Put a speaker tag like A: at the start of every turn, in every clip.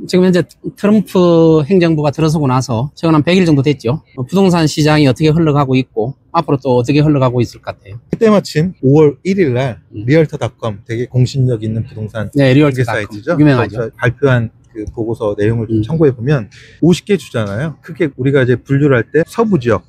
A: 지금 현재 트럼프 행정부가 들어서고 나서 최근 한 100일 정도 됐죠. 부동산 시장이 어떻게 흘러가고 있고 앞으로 또 어떻게 흘러가고 있을 것 같아요.
B: 그때 마침 5월 1일 날 리얼터닷컴 되게 공신력 있는 부동산
A: 네, 리얼터
B: 사이트죠.
A: 유명하죠.
B: 발표한 그 보고서 내용을 좀 참고해 보면 50개 주잖아요. 크게 우리가 이제 분류를 할 때 서부 지역,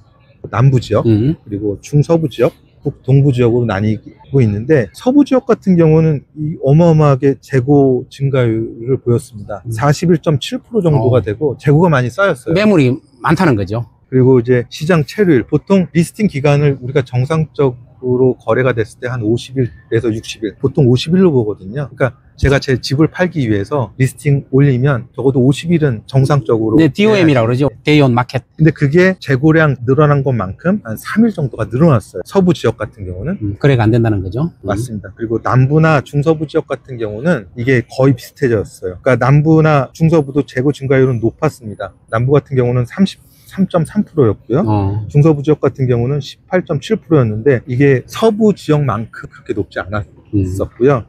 B: 남부 지역, 그리고 중서부 지역, 북동부 지역으로 나뉘고 있는데 서부 지역 같은 경우는 이 어마어마하게 재고 증가율을 보였습니다. 41.7% 정도가 되고 재고가 많이 쌓였어요.
A: 매물이 많다는 거죠.
B: 그리고 이제 시장 체류일, 보통 리스팅 기간을 우리가 정상적으로 거래가 됐을 때 한 50일에서 60일, 보통 50일로 보거든요. 그러니까 제가 제 집을 팔기 위해서 리스팅 올리면 적어도 50일은 정상적으로.
A: 네, DOM이라고 그러죠. Day on Market.
B: 근데 그게 재고량 늘어난 것만큼 한 3일 정도가 늘어났어요. 서부 지역 같은 경우는.
A: 거래가 안 된다는 거죠.
B: 맞습니다. 그리고 남부나 중서부 지역 같은 경우는 이게 거의 비슷해졌어요. 그러니까 남부나 중서부도 재고 증가율은 높았습니다. 남부 같은 경우는 3.3%였고요. 중서부 지역 같은 경우는 18.7%였는데 이게 서부 지역만큼 그렇게 높지 않았었고요.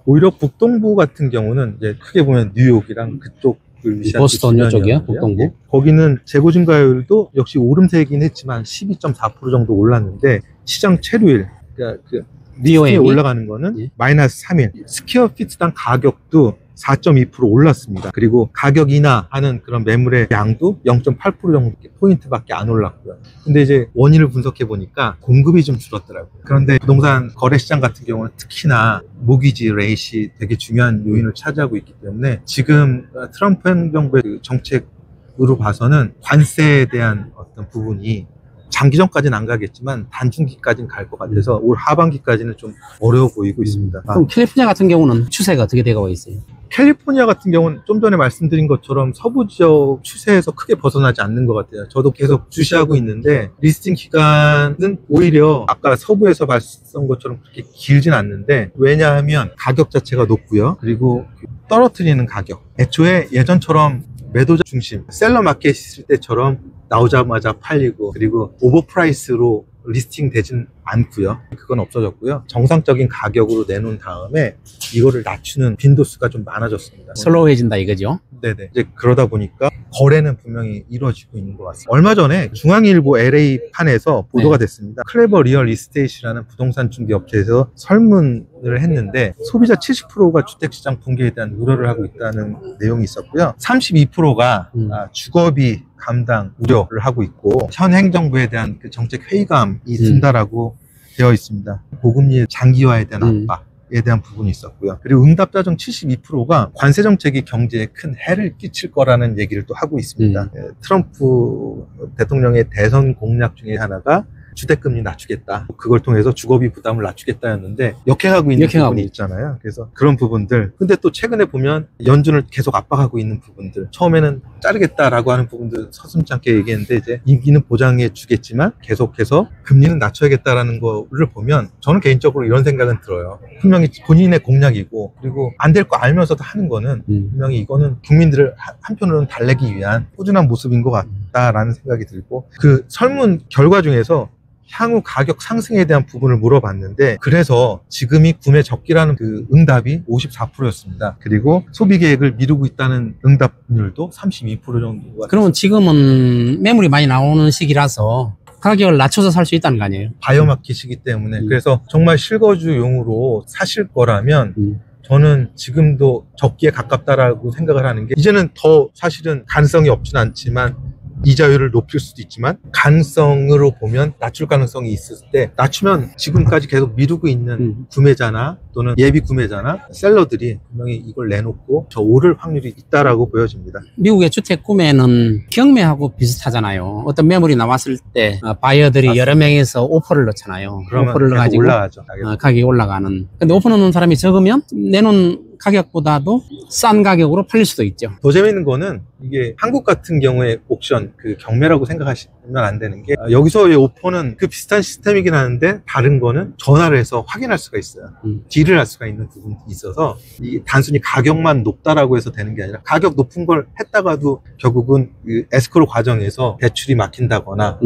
B: 오히려 북동부 같은 경우는 이제 크게 보면 뉴욕이랑 그쪽을 위시한
A: 보스턴 쪽이요? 북동부.
B: 거기는 재고 증가율도 역시 오름세이긴 했지만 12.4% 정도 올랐는데 시장 체류일, 그러니까 그 DOM이 올라가는 거는 마이너스 3일. 스퀘어 피트당 가격도 4.2% 올랐습니다. 그리고 가격 인하하는 그런 매물의 양도 0.8% 정도 포인트밖에 안 올랐고요. 근데 이제 원인을 분석해 보니까 공급이 좀 줄었더라고요. 그런데 부동산 거래 시장 같은 경우는 특히나 모기지 레이시 되게 중요한 요인을 차지하고 있기 때문에 지금 트럼프 행정부의 그 정책으로 봐서는 관세에 대한 어떤 부분이 장기전까지는 안 가겠지만 단중기까지는 갈 것 같아서 올 하반기까지는 좀 어려워 보이고 있습니다.
A: 그럼 캘리포니아 같은 경우는 추세가 어떻게 되고 있어요?
B: 캘리포니아 같은 경우는 좀 전에 말씀드린 것처럼 서부 지역 추세에서 크게 벗어나지 않는 것 같아요. 저도 계속 주시하고 있는데 리스팅 기간은 오히려 아까 서부에서 말씀한 것처럼 그렇게 길진 않는데, 왜냐하면 가격 자체가 높고요. 그리고 떨어뜨리는 가격. 애초에 예전처럼 매도자 중심 셀러 마켓이 있을 때처럼 나오자마자 팔리고 그리고 오버프라이스로 리스팅 되진 않고요. 그건 없어졌고요. 정상적인 가격으로 내놓은 다음에 이거를 낮추는 빈도수가 좀 많아졌습니다.
A: 슬로우해진다 이거죠?
B: 네네. 이제 그러다 보니까 거래는 분명히 이루어지고 있는 것 같습니다. 얼마 전에 중앙일보 LA 판에서 보도가 됐습니다. 클레버 리얼 이스테이트라는 부동산 중개 업체에서 설문을 했는데 소비자 70%가 주택시장 붕괴에 대한 우려를 하고 있다는 내용이 있었고요. 32%가 주거비 감당 우려를 하고 있고 현 행정부에 대한 그 정책 회의감이 든다라고 되어 있습니다. 보금리의 장기화에 대한 압박에 대한 부분이 있었고요. 그리고 응답자 중 72%가 관세 정책이 경제에 큰 해를 끼칠 거라는 얘기를 또 하고 있습니다. 트럼프 대통령의 대선 공약 중에 하나가 주택금리 낮추겠다. 그걸 통해서 주거비 부담을 낮추겠다였는데 역행하고 있는 부분이 있잖아요. 그래서 그런 부분들. 근데 또 최근에 보면 연준을 계속 압박하고 있는 부분들. 처음에는 자르겠다라고 하는 부분들 서슴지 않게 얘기했는데 이제 임기는 보장해 주겠지만 계속해서 금리는 낮춰야겠다라는 거를 보면 저는 개인적으로 이런 생각은 들어요. 분명히 본인의 공약이고 그리고 안 될 거 알면서도 하는 거는 분명히 이거는 국민들을 한편으로는 달래기 위한 꾸준한 모습인 것 같다라는 생각이 들고, 그 설문 결과 중에서 향후 가격 상승에 대한 부분을 물어봤는데 그래서 지금이 구매 적기라는 그 응답이 54%였습니다. 그리고 소비 계획을 미루고 있다는 응답률도 32% 정도가.
A: 그러면 지금은 매물이 많이 나오는 시기라서 가격을 낮춰서 살 수 있다는 거 아니에요?
B: 바이오마켓이기 때문에. 그래서 정말 실거주용으로 사실 거라면 저는 지금도 적기에 가깝다라고 생각을 하는 게, 이제는 더 사실은 가능성이 없진 않지만 이자율을 높일 수도 있지만 가능성으로 보면 낮출 가능성이 있을 때 낮추면 지금까지 계속 미루고 있는 구매자나 또는 예비 구매자나 셀러들이 분명히 이걸 내놓고 더 오를 확률이 있다라고 보여집니다.
A: 미국의 주택 구매는 경매하고 비슷하잖아요. 어떤 매물이 나왔을 때 바이어들이 맞습니다. 여러 명에서 오퍼를 넣잖아요.
B: 그러면
A: 오퍼를 넣어가지고
B: 올라가죠.
A: 가격이 올라가는. 근데 오퍼 넣는 사람이 적으면 내놓은 가격보다도 싼 가격으로 팔릴 수도 있죠.
B: 더 재밌는 거는 이게 한국 같은 경우에 옥션, 그 경매라고 생각하시면 안 되는 게, 여기서의 오퍼는 그 비슷한 시스템이긴 하는데 다른 거는 전화를 해서 확인할 수가 있어요. 딜을 할 수가 있는 부분이 있어서 이 단순히 가격만 높다라고 해서 되는 게 아니라 가격 높은 걸 했다가도 결국은 그 에스크로 과정에서 대출이 막힌다거나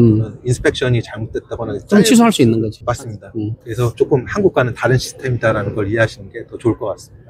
B: 인스펙션이 잘못됐다거나
A: 좀 취소할 수 있는 거죠.
B: 맞습니다. 그래서 조금 한국과는 다른 시스템이다라는 걸 이해하시는 게 더 좋을 것 같습니다.